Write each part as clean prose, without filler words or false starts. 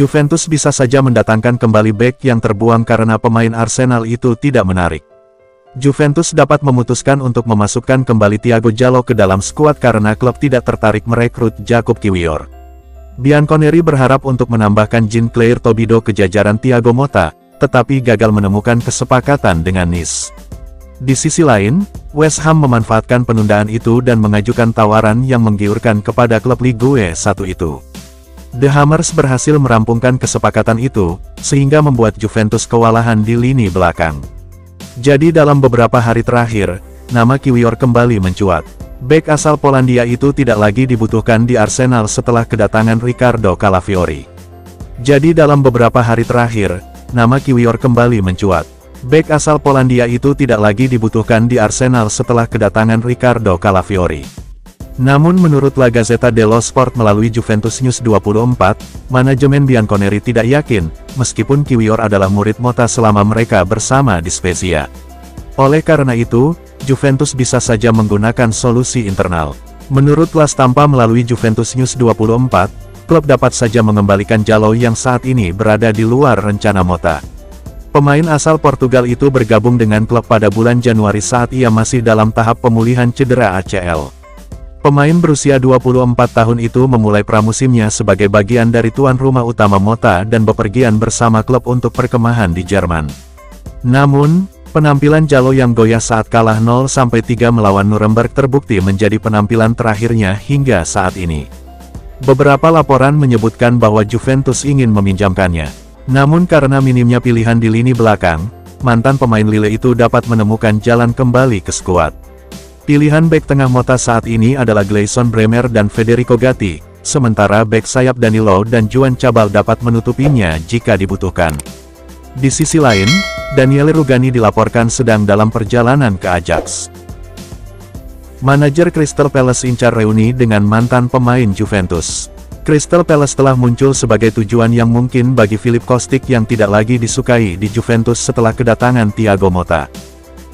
Juventus bisa saja mendatangkan kembali bek yang terbuang karena pemain Arsenal itu tidak menarik. Juventus dapat memutuskan untuk memasukkan kembali Thiago Jallo ke dalam skuad karena klub tidak tertarik merekrut Jakub Kiwior. Bianconeri berharap untuk menambahkan Jean-Claire Todibo ke jajaran Thiago Motta, tetapi gagal menemukan kesepakatan dengan Nice. Di sisi lain, West Ham memanfaatkan penundaan itu dan mengajukan tawaran yang menggiurkan kepada klub Ligue 1 itu. The Hammers berhasil merampungkan kesepakatan itu, sehingga membuat Juventus kewalahan di lini belakang. Jadi dalam beberapa hari terakhir, nama Kiwior kembali mencuat. Bek asal Polandia itu tidak lagi dibutuhkan di Arsenal setelah kedatangan Riccardo Calafiori. Jadi dalam beberapa hari terakhir, nama Kiwior kembali mencuat. Bek asal Polandia itu tidak lagi dibutuhkan di Arsenal setelah kedatangan Riccardo Calafiori. Namun menurut La Gazzetta dello Sport melalui Juventus News 24, manajemen Bianconeri tidak yakin, meskipun Kiwior adalah murid Motta selama mereka bersama di Spezia. Oleh karena itu, Juventus bisa saja menggunakan solusi internal. Menurut La Stampa melalui Juventus News 24, klub dapat saja mengembalikan Jallo yang saat ini berada di luar rencana Motta. Pemain asal Portugal itu bergabung dengan klub pada bulan Januari saat ia masih dalam tahap pemulihan cedera ACL. Pemain berusia 24 tahun itu memulai pramusimnya sebagai bagian dari tuan rumah utama Motta dan bepergian bersama klub untuk perkemahan di Jerman. Namun, penampilan Jallo yang goyah saat kalah 0-3 melawan Nuremberg terbukti menjadi penampilan terakhirnya hingga saat ini. Beberapa laporan menyebutkan bahwa Juventus ingin meminjamkannya. Namun karena minimnya pilihan di lini belakang, mantan pemain Lille itu dapat menemukan jalan kembali ke skuad. Pilihan bek tengah Motta saat ini adalah Gleison Bremer dan Federico Gatti, sementara bek sayap Danilo dan Juan Cabal dapat menutupinya jika dibutuhkan. Di sisi lain, Daniele Rugani dilaporkan sedang dalam perjalanan ke Ajax. Manajer Crystal Palace incar reuni dengan mantan pemain Juventus. Crystal Palace telah muncul sebagai tujuan yang mungkin bagi Filip Kostic yang tidak lagi disukai di Juventus setelah kedatangan Thiago Motta.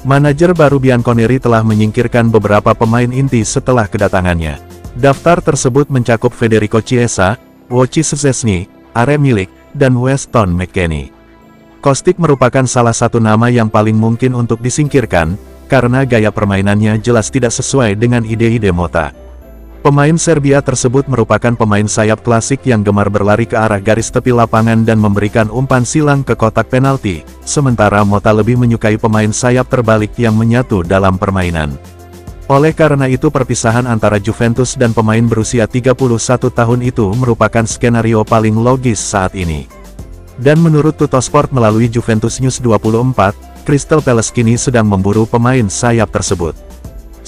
Manajer baru Bianconeri telah menyingkirkan beberapa pemain inti setelah kedatangannya. Daftar tersebut mencakup Federico Chiesa, Wojciech Szczesny, Arem Milik, dan Weston McKennie. Kostic merupakan salah satu nama yang paling mungkin untuk disingkirkan, karena gaya permainannya jelas tidak sesuai dengan ide-ide Motta. Pemain Serbia tersebut merupakan pemain sayap klasik yang gemar berlari ke arah garis tepi lapangan dan memberikan umpan silang ke kotak penalti, sementara Motta lebih menyukai pemain sayap terbalik yang menyatu dalam permainan. Oleh karena itu perpisahan antara Juventus dan pemain berusia 31 tahun itu merupakan skenario paling logis saat ini. Dan menurut Tuttosport melalui Juventus News 24, Crystal Palace kini sedang memburu pemain sayap tersebut.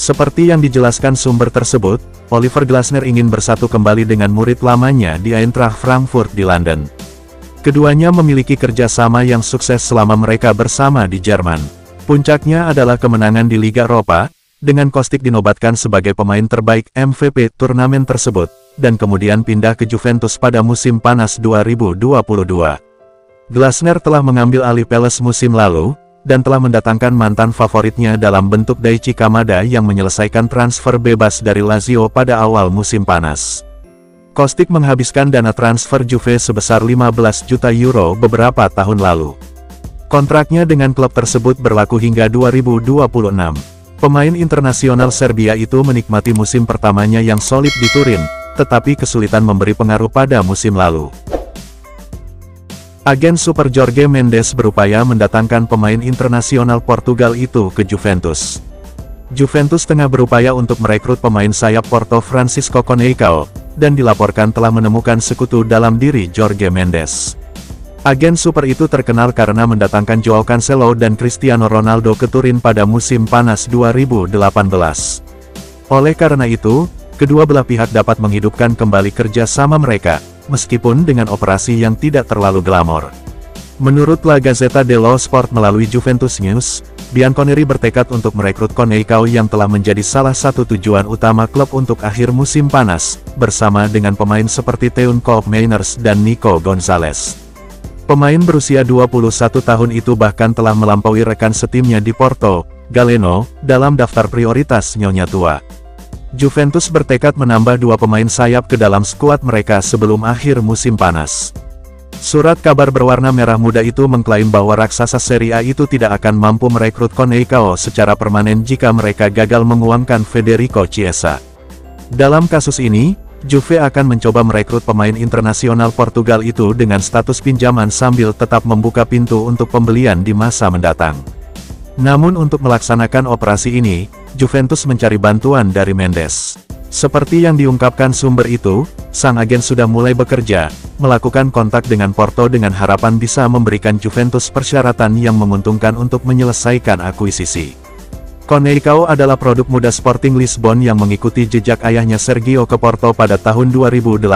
Seperti yang dijelaskan sumber tersebut, Oliver Glasner ingin bersatu kembali dengan murid lamanya di Eintracht Frankfurt di London. Keduanya memiliki kerjasama yang sukses selama mereka bersama di Jerman. Puncaknya adalah kemenangan di Liga Eropa, dengan Kostic dinobatkan sebagai pemain terbaik MVP turnamen tersebut, dan kemudian pindah ke Juventus pada musim panas 2022. Glasner telah mengambil alih Palace musim lalu, dan telah mendatangkan mantan favoritnya dalam bentuk Daichi Kamada yang menyelesaikan transfer bebas dari Lazio pada awal musim panas. Kostic menghabiskan dana transfer Juve sebesar 15 juta euro beberapa tahun lalu. Kontraknya dengan klub tersebut berlaku hingga 2026. Pemain internasional Serbia itu menikmati musim pertamanya yang solid di Turin, tetapi kesulitan memberi pengaruh pada musim lalu. Agen super Jorge Mendes berupaya mendatangkan pemain internasional Portugal itu ke Juventus. Juventus tengah berupaya untuk merekrut pemain sayap Porto Francisco Coneição, dan dilaporkan telah menemukan sekutu dalam diri Jorge Mendes. Agen super itu terkenal karena mendatangkan Joao Cancelo dan Cristiano Ronaldo ke Turin pada musim panas 2018. Oleh karena itu, kedua belah pihak dapat menghidupkan kembali kerja sama mereka, meskipun dengan operasi yang tidak terlalu glamor. Menurut La Gazzetta dello Sport melalui Juventus News, Bianconeri bertekad untuk merekrut Coneição yang telah menjadi salah satu tujuan utama klub untuk akhir musim panas, bersama dengan pemain seperti Teun Koopmeiners dan Nico Gonzalez. Pemain berusia 21 tahun itu bahkan telah melampaui rekan setimnya di Porto, Galeno, dalam daftar prioritas nyonya tua. Juventus bertekad menambah dua pemain sayap ke dalam skuad mereka sebelum akhir musim panas. Surat kabar berwarna merah muda itu mengklaim bahwa raksasa Serie A itu tidak akan mampu merekrut Conceicao secara permanen jika mereka gagal menguangkan Federico Chiesa. Dalam kasus ini, Juve akan mencoba merekrut pemain internasional Portugal itu dengan status pinjaman sambil tetap membuka pintu untuk pembelian di masa mendatang. Namun untuk melaksanakan operasi ini, Juventus mencari bantuan dari Mendes. Seperti yang diungkapkan sumber itu, sang agen sudah mulai bekerja, melakukan kontak dengan Porto dengan harapan bisa memberikan Juventus persyaratan yang menguntungkan untuk menyelesaikan akuisisi. Conceicao adalah produk muda Sporting Lisbon yang mengikuti jejak ayahnya Sergio ke Porto pada tahun 2018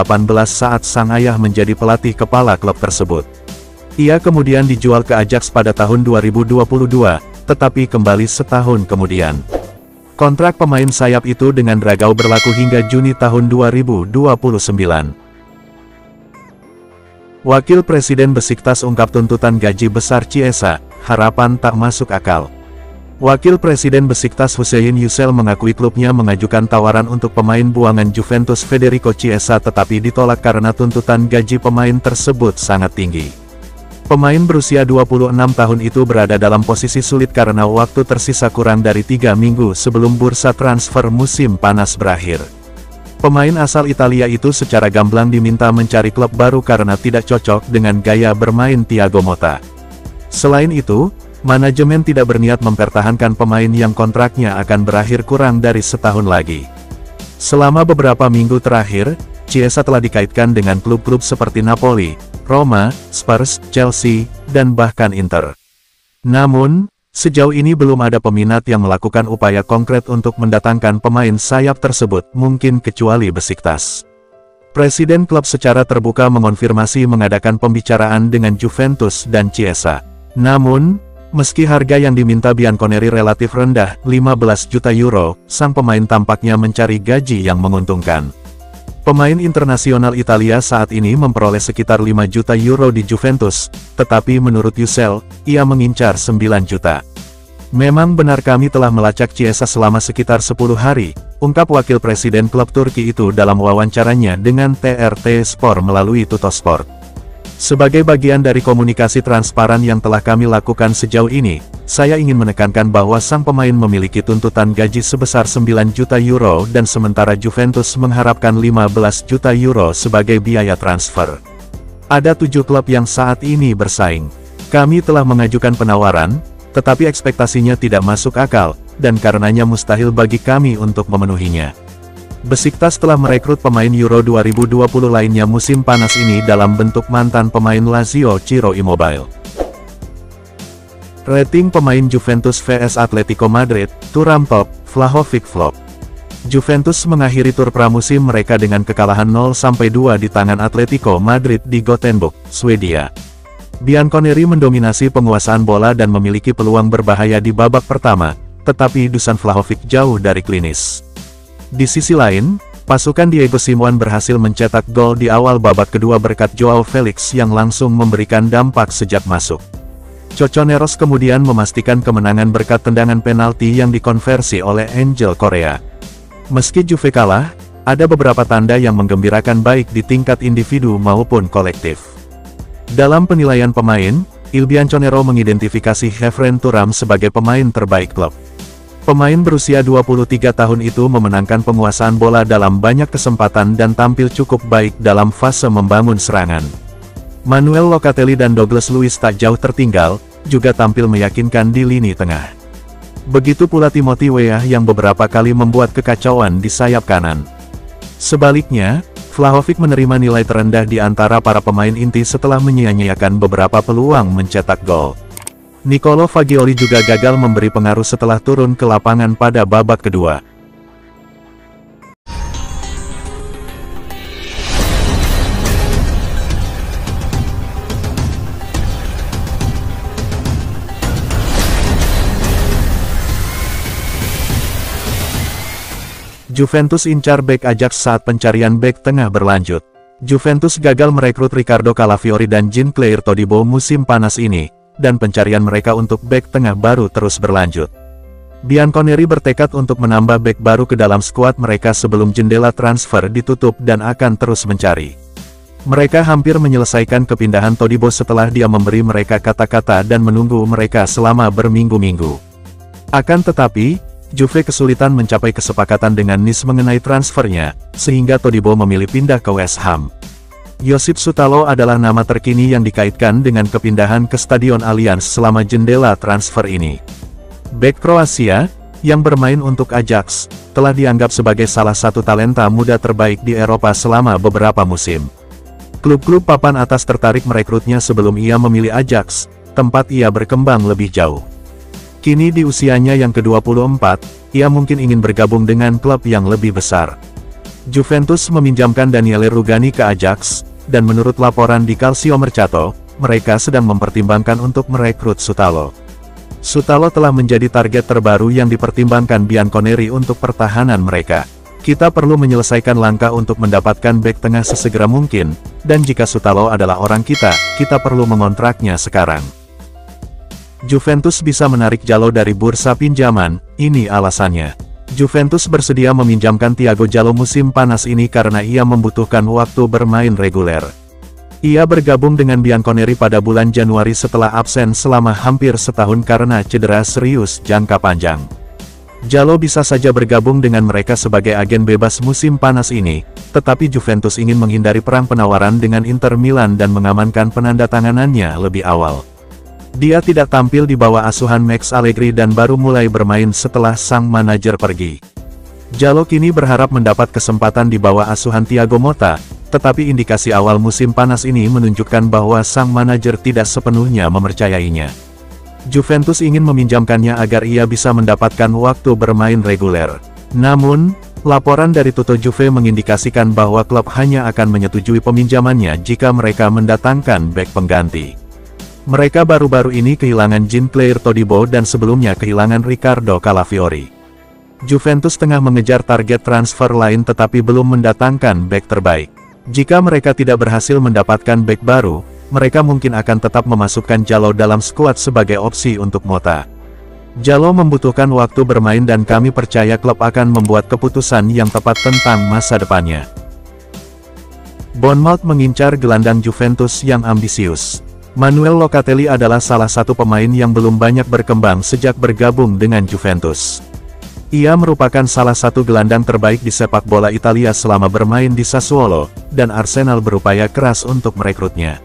saat sang ayah menjadi pelatih kepala klub tersebut. Ia kemudian dijual ke Ajax pada tahun 2022, tetapi kembali setahun kemudian. Kontrak pemain sayap itu dengan Dragao berlaku hingga Juni tahun 2029. Wakil Presiden Besiktas ungkap tuntutan gaji besar Chiesa, harapan tak masuk akal. Wakil Presiden Besiktas Hussein Yücel mengakui klubnya mengajukan tawaran untuk pemain buangan Juventus Federico Chiesa tetapi ditolak karena tuntutan gaji pemain tersebut sangat tinggi. Pemain berusia 26 tahun itu berada dalam posisi sulit karena waktu tersisa kurang dari 3 minggu sebelum bursa transfer musim panas berakhir. Pemain asal Italia itu secara gamblang diminta mencari klub baru karena tidak cocok dengan gaya bermain Thiago Motta. Selain itu, manajemen tidak berniat mempertahankan pemain yang kontraknya akan berakhir kurang dari setahun lagi. Selama beberapa minggu terakhir, Chiesa telah dikaitkan dengan klub-klub seperti Napoli, Roma, Spurs, Chelsea, dan bahkan Inter. Namun, sejauh ini belum ada peminat yang melakukan upaya konkret untuk mendatangkan pemain sayap tersebut, mungkin kecuali Besiktas. Presiden klub secara terbuka mengonfirmasi mengadakan pembicaraan dengan Juventus dan Chiesa. Namun, meski harga yang diminta Bianconeri relatif rendah, 15 juta euro, sang pemain tampaknya mencari gaji yang menguntungkan. Pemain internasional Italia saat ini memperoleh sekitar 5 juta euro di Juventus, tetapi menurut Yücel, ia mengincar 9 juta. Memang benar kami telah melacak Chiesa selama sekitar 10 hari, ungkap wakil presiden klub Turki itu dalam wawancaranya dengan TRT Sport melalui Tuttosport. Sebagai bagian dari komunikasi transparan yang telah kami lakukan sejauh ini, saya ingin menekankan bahwa sang pemain memiliki tuntutan gaji sebesar 9 juta euro dan sementara Juventus mengharapkan 15 juta euro sebagai biaya transfer. Ada 7 klub yang saat ini bersaing. Kami telah mengajukan penawaran, tetapi ekspektasinya tidak masuk akal, dan karenanya mustahil bagi kami untuk memenuhinya. Besiktas telah merekrut pemain Euro 2020 lainnya musim panas ini dalam bentuk mantan pemain Lazio Ciro Immobile. Rating pemain Juventus vs Atletico Madrid, Thuram top, Vlahovic flop. Juventus mengakhiri tur pramusim mereka dengan kekalahan 0-2 di tangan Atletico Madrid di Gothenburg, Swedia. Bianconeri mendominasi penguasaan bola dan memiliki peluang berbahaya di babak pertama, tetapi Dusan Vlahovic jauh dari klinis. Di sisi lain, pasukan Diego Simeone berhasil mencetak gol di awal babak kedua berkat Joao Felix yang langsung memberikan dampak sejak masuk. Coconeros kemudian memastikan kemenangan berkat tendangan penalti yang dikonversi oleh Angel Correa. Meski Juve kalah, ada beberapa tanda yang menggembirakan baik di tingkat individu maupun kolektif. Dalam penilaian pemain, Il Bianconero mengidentifikasi Khéphren Thuram sebagai pemain terbaik klub. Pemain berusia 23 tahun itu memenangkan penguasaan bola dalam banyak kesempatan dan tampil cukup baik dalam fase membangun serangan. Manuel Locatelli dan Douglas Luiz tak jauh tertinggal, juga tampil meyakinkan di lini tengah. Begitu pula Timothy Weah yang beberapa kali membuat kekacauan di sayap kanan. Sebaliknya, Vlahovic menerima nilai terendah di antara para pemain inti setelah menyia-nyiakan beberapa peluang mencetak gol. Nicolo Fagioli juga gagal memberi pengaruh setelah turun ke lapangan pada babak kedua. Juventus incar bek Ajax saat pencarian bek tengah berlanjut. Juventus gagal merekrut Riccardo Calafiori dan Jean-Claire Todibo musim panas ini, dan pencarian mereka untuk bek tengah baru terus berlanjut. Bianconeri bertekad untuk menambah bek baru ke dalam skuad mereka sebelum jendela transfer ditutup dan akan terus mencari. Mereka hampir menyelesaikan kepindahan Todibo setelah dia memberi mereka kata-kata dan menunggu mereka selama berminggu-minggu. Akan tetapi, Juve kesulitan mencapai kesepakatan dengan Nice mengenai transfernya, sehingga Todibo memilih pindah ke West Ham. Josip Sutalo adalah nama terkini yang dikaitkan dengan kepindahan ke Stadion Allianz selama jendela transfer ini. Bek Kroasia, yang bermain untuk Ajax, telah dianggap sebagai salah satu talenta muda terbaik di Eropa selama beberapa musim. Klub-klub papan atas tertarik merekrutnya sebelum ia memilih Ajax, tempat ia berkembang lebih jauh. Kini di usianya yang ke-24, ia mungkin ingin bergabung dengan klub yang lebih besar. Juventus meminjamkan Daniele Rugani ke Ajax, dan menurut laporan di Calcio Mercato, mereka sedang mempertimbangkan untuk merekrut Sutalo. Sutalo telah menjadi target terbaru yang dipertimbangkan Bianconeri untuk pertahanan mereka. Kita perlu menyelesaikan langkah untuk mendapatkan bek tengah sesegera mungkin, dan jika Sutalo adalah orang kita perlu mengontraknya sekarang. Juventus bisa menarik Jallo dari bursa pinjaman, ini alasannya. Juventus bersedia meminjamkan Thiago Jallo musim panas ini karena ia membutuhkan waktu bermain reguler. Ia bergabung dengan Bianconeri pada bulan Januari setelah absen selama hampir setahun karena cedera serius jangka panjang. Jallo bisa saja bergabung dengan mereka sebagai agen bebas musim panas ini, tetapi Juventus ingin menghindari perang penawaran dengan Inter Milan dan mengamankan penandatanganannya lebih awal. Dia tidak tampil di bawah asuhan Max Allegri dan baru mulai bermain setelah sang manajer pergi. Jallo kini berharap mendapat kesempatan di bawah asuhan Thiago Motta, tetapi indikasi awal musim panas ini menunjukkan bahwa sang manajer tidak sepenuhnya mempercayainya. Juventus ingin meminjamkannya agar ia bisa mendapatkan waktu bermain reguler. Namun, laporan dari Tutto Juve mengindikasikan bahwa klub hanya akan menyetujui peminjamannya jika mereka mendatangkan bek pengganti. Mereka baru-baru ini kehilangan Jean-Claire Todibo dan sebelumnya kehilangan Riccardo Calafiori. Juventus tengah mengejar target transfer lain tetapi belum mendatangkan bek terbaik. Jika mereka tidak berhasil mendapatkan bek baru, mereka mungkin akan tetap memasukkan Jallo dalam skuad sebagai opsi untuk Motta. Jallo membutuhkan waktu bermain dan kami percaya klub akan membuat keputusan yang tepat tentang masa depannya. Bournemouth mengincar gelandang Juventus yang ambisius. Manuel Locatelli adalah salah satu pemain yang belum banyak berkembang sejak bergabung dengan Juventus. Ia merupakan salah satu gelandang terbaik di sepak bola Italia selama bermain di Sassuolo, dan Arsenal berupaya keras untuk merekrutnya.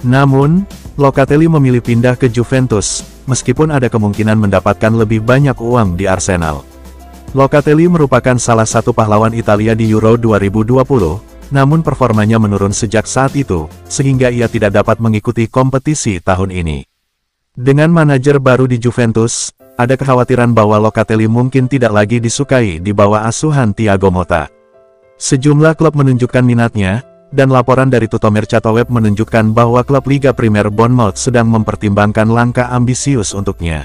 Namun, Locatelli memilih pindah ke Juventus, meskipun ada kemungkinan mendapatkan lebih banyak uang di Arsenal. Locatelli merupakan salah satu pahlawan Italia di Euro 2020, namun performanya menurun sejak saat itu, sehingga ia tidak dapat mengikuti kompetisi tahun ini. Dengan manajer baru di Juventus, ada kekhawatiran bahwa Locatelli mungkin tidak lagi disukai di bawah asuhan Thiago Motta. Sejumlah klub menunjukkan minatnya, dan laporan dari Tutto Mercato Web menunjukkan bahwa klub Liga Primer Bournemouth sedang mempertimbangkan langkah ambisius untuknya.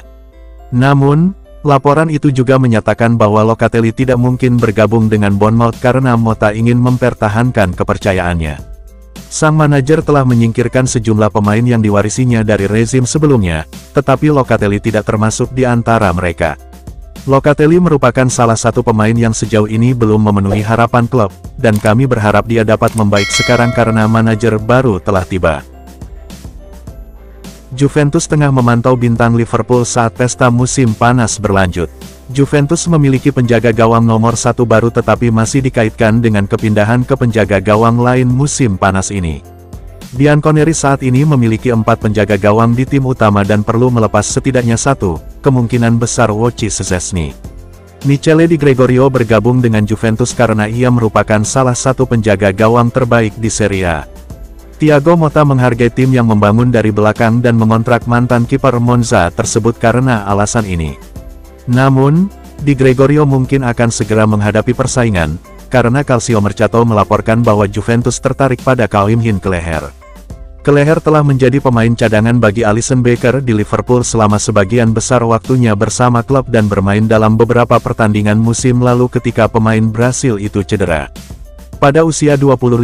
Namun, laporan itu juga menyatakan bahwa Locatelli tidak mungkin bergabung dengan Bournemouth karena Motta ingin mempertahankan kepercayaannya. Sang manajer telah menyingkirkan sejumlah pemain yang diwarisinya dari rezim sebelumnya, tetapi Locatelli tidak termasuk di antara mereka. Locatelli merupakan salah satu pemain yang sejauh ini belum memenuhi harapan klub, dan kami berharap dia dapat membaik sekarang karena manajer baru telah tiba. Juventus tengah memantau bintang Liverpool saat pesta musim panas berlanjut. Juventus memiliki penjaga gawang nomor 1 baru tetapi masih dikaitkan dengan kepindahan ke penjaga gawang lain musim panas ini. Bianconeri saat ini memiliki 4 penjaga gawang di tim utama dan perlu melepas setidaknya 1, kemungkinan besar Wojciech Szczesny. Michele Di Gregorio bergabung dengan Juventus karena ia merupakan salah satu penjaga gawang terbaik di Serie A. Thiago Motta menghargai tim yang membangun dari belakang dan mengontrak mantan kiper Monza tersebut karena alasan ini. Namun, Di Gregorio mungkin akan segera menghadapi persaingan, karena Calcio Mercato melaporkan bahwa Juventus tertarik pada Karim Kelleher. Kelleher telah menjadi pemain cadangan bagi Alisson Becker di Liverpool selama sebagian besar waktunya bersama klub dan bermain dalam beberapa pertandingan musim lalu ketika pemain Brasil itu cedera. Pada usia 25,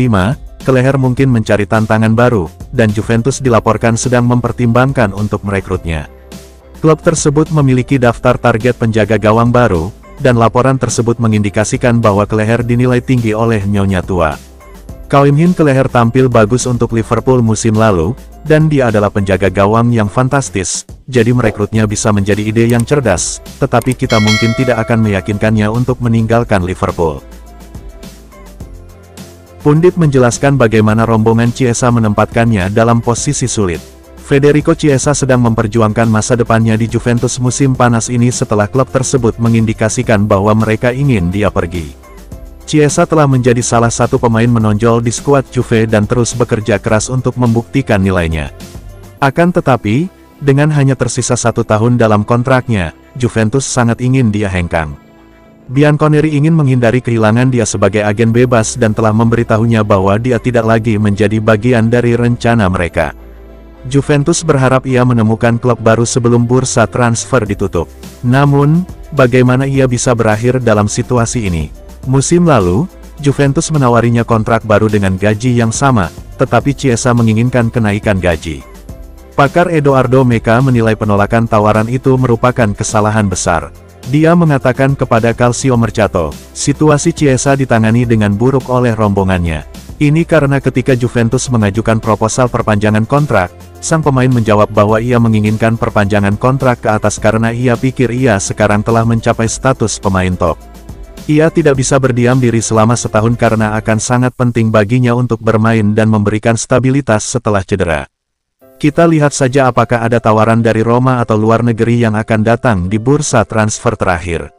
Kelleher mungkin mencari tantangan baru, dan Juventus dilaporkan sedang mempertimbangkan untuk merekrutnya. Klub tersebut memiliki daftar target penjaga gawang baru, dan laporan tersebut mengindikasikan bahwa Kelleher dinilai tinggi oleh Nyonya Tua. Kaoimhin Kelleher tampil bagus untuk Liverpool musim lalu, dan dia adalah penjaga gawang yang fantastis, jadi merekrutnya bisa menjadi ide yang cerdas, tetapi kita mungkin tidak akan meyakinkannya untuk meninggalkan Liverpool. Pundit menjelaskan bagaimana rombongan Chiesa menempatkannya dalam posisi sulit. Federico Chiesa sedang memperjuangkan masa depannya di Juventus musim panas ini setelah klub tersebut mengindikasikan bahwa mereka ingin dia pergi. Chiesa telah menjadi salah satu pemain menonjol di skuad Juve dan terus bekerja keras untuk membuktikan nilainya. Akan tetapi, dengan hanya tersisa 1 tahun dalam kontraknya, Juventus sangat ingin dia hengkang. Bianconeri ingin menghindari kehilangan dia sebagai agen bebas dan telah memberitahunya bahwa dia tidak lagi menjadi bagian dari rencana mereka. Juventus berharap ia menemukan klub baru sebelum bursa transfer ditutup. Namun, bagaimana ia bisa berakhir dalam situasi ini? Musim lalu, Juventus menawarinya kontrak baru dengan gaji yang sama, tetapi Chiesa menginginkan kenaikan gaji. Pakar Edoardo Meca menilai penolakan tawaran itu merupakan kesalahan besar. Dia mengatakan kepada Calcio Mercato, situasi Chiesa ditangani dengan buruk oleh rombongannya. Ini karena ketika Juventus mengajukan proposal perpanjangan kontrak, sang pemain menjawab bahwa ia menginginkan perpanjangan kontrak ke atas karena ia pikir ia sekarang telah mencapai status pemain top. Ia tidak bisa berdiam diri selama setahun karena akan sangat penting baginya untuk bermain dan memberikan stabilitas setelah cedera. Kita lihat saja apakah ada tawaran dari Roma atau luar negeri yang akan datang di bursa transfer terakhir.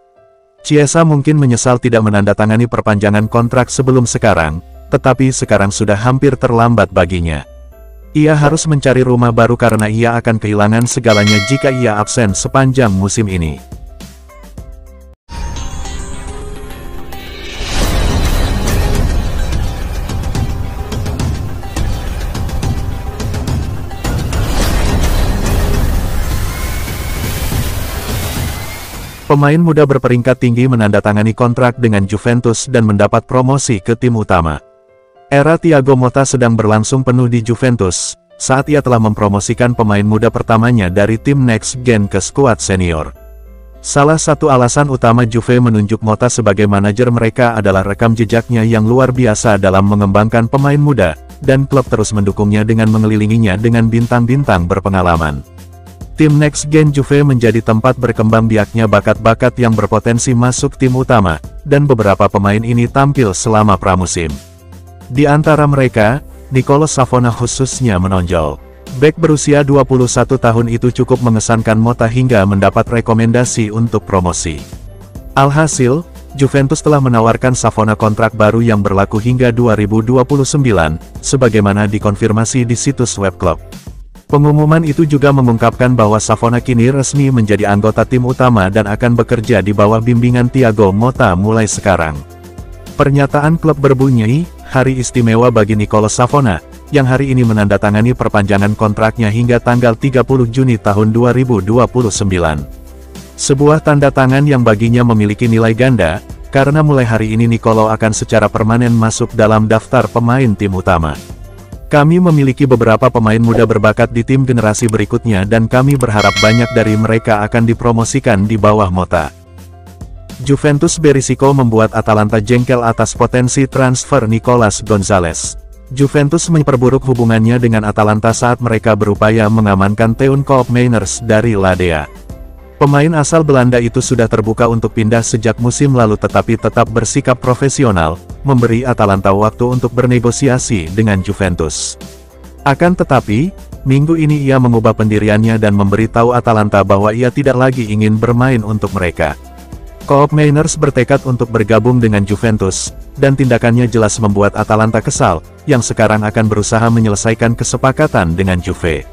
Chiesa mungkin menyesal tidak menandatangani perpanjangan kontrak sebelum sekarang, tetapi sekarang sudah hampir terlambat baginya. Ia harus mencari rumah baru karena ia akan kehilangan segalanya jika ia absen sepanjang musim ini. Pemain muda berperingkat tinggi menandatangani kontrak dengan Juventus dan mendapat promosi ke tim utama. Era Thiago Motta sedang berlangsung penuh di Juventus, saat ia telah mempromosikan pemain muda pertamanya dari tim Next Gen ke skuad senior. Salah satu alasan utama Juve menunjuk Motta sebagai manajer mereka adalah rekam jejaknya yang luar biasa dalam mengembangkan pemain muda, dan klub terus mendukungnya dengan mengelilinginya dengan bintang-bintang berpengalaman. Tim Next Gen Juve menjadi tempat berkembang biaknya bakat-bakat yang berpotensi masuk tim utama, dan beberapa pemain ini tampil selama pramusim. Di antara mereka, Nicolo Savona khususnya menonjol. Bek berusia 21 tahun itu cukup mengesankan Motta hingga mendapat rekomendasi untuk promosi. Alhasil, Juventus telah menawarkan Savona kontrak baru yang berlaku hingga 2029, sebagaimana dikonfirmasi di situs web klub. Pengumuman itu juga mengungkapkan bahwa Savona kini resmi menjadi anggota tim utama dan akan bekerja di bawah bimbingan Thiago Motta mulai sekarang. Pernyataan klub berbunyi, hari istimewa bagi Nicolo Savona, yang hari ini menandatangani perpanjangan kontraknya hingga tanggal 30 Juni tahun 2029. Sebuah tanda tangan yang baginya memiliki nilai ganda, karena mulai hari ini Nicolo akan secara permanen masuk dalam daftar pemain tim utama. Kami memiliki beberapa pemain muda berbakat di tim generasi berikutnya dan kami berharap banyak dari mereka akan dipromosikan di bawah Motta. Juventus berisiko membuat Atalanta jengkel atas potensi transfer Nicolas Gonzalez. Juventus memperburuk hubungannya dengan Atalanta saat mereka berupaya mengamankan Teun Koopmeiners dari Ladea. Pemain asal Belanda itu sudah terbuka untuk pindah sejak musim lalu tetapi tetap bersikap profesional, memberi Atalanta waktu untuk bernegosiasi dengan Juventus. Akan tetapi, minggu ini ia mengubah pendiriannya dan memberitahu Atalanta bahwa ia tidak lagi ingin bermain untuk mereka. Koopmeiners bertekad untuk bergabung dengan Juventus, dan tindakannya jelas membuat Atalanta kesal, yang sekarang akan berusaha menyelesaikan kesepakatan dengan Juve.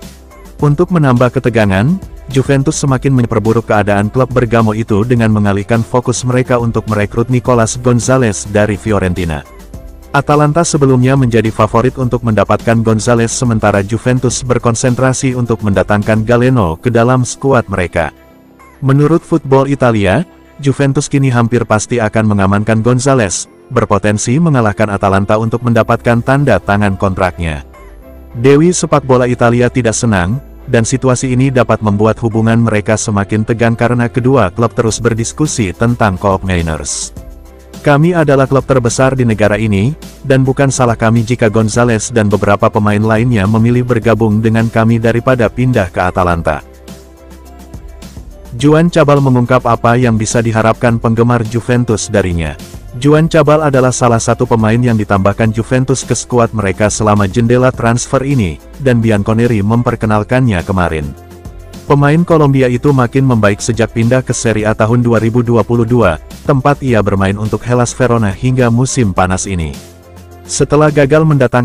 Untuk menambah ketegangan, Juventus semakin memperburuk keadaan klub Bergamo itu dengan mengalihkan fokus mereka untuk merekrut Nicolas Gonzalez dari Fiorentina. Atalanta sebelumnya menjadi favorit untuk mendapatkan Gonzalez sementara Juventus berkonsentrasi untuk mendatangkan Galeno ke dalam skuad mereka. Menurut Football Italia, Juventus kini hampir pasti akan mengamankan Gonzalez, berpotensi mengalahkan Atalanta untuk mendapatkan tanda tangan kontraknya. Dewi sepak bola Italia tidak senang, dan situasi ini dapat membuat hubungan mereka semakin tegang karena kedua klub terus berdiskusi tentang Koopmeiners. Kami adalah klub terbesar di negara ini, dan bukan salah kami jika Gonzalez dan beberapa pemain lainnya memilih bergabung dengan kami daripada pindah ke Atalanta. Juan Cabal mengungkap apa yang bisa diharapkan penggemar Juventus darinya. Juan Cabal adalah salah satu pemain yang ditambahkan Juventus ke skuad mereka selama jendela transfer ini, dan Bianconeri memperkenalkannya kemarin. Pemain Kolombia itu makin membaik sejak pindah ke Serie A tahun 2022, tempat ia bermain untuk Hellas Verona hingga musim panas ini. Setelah gagal mendatangkan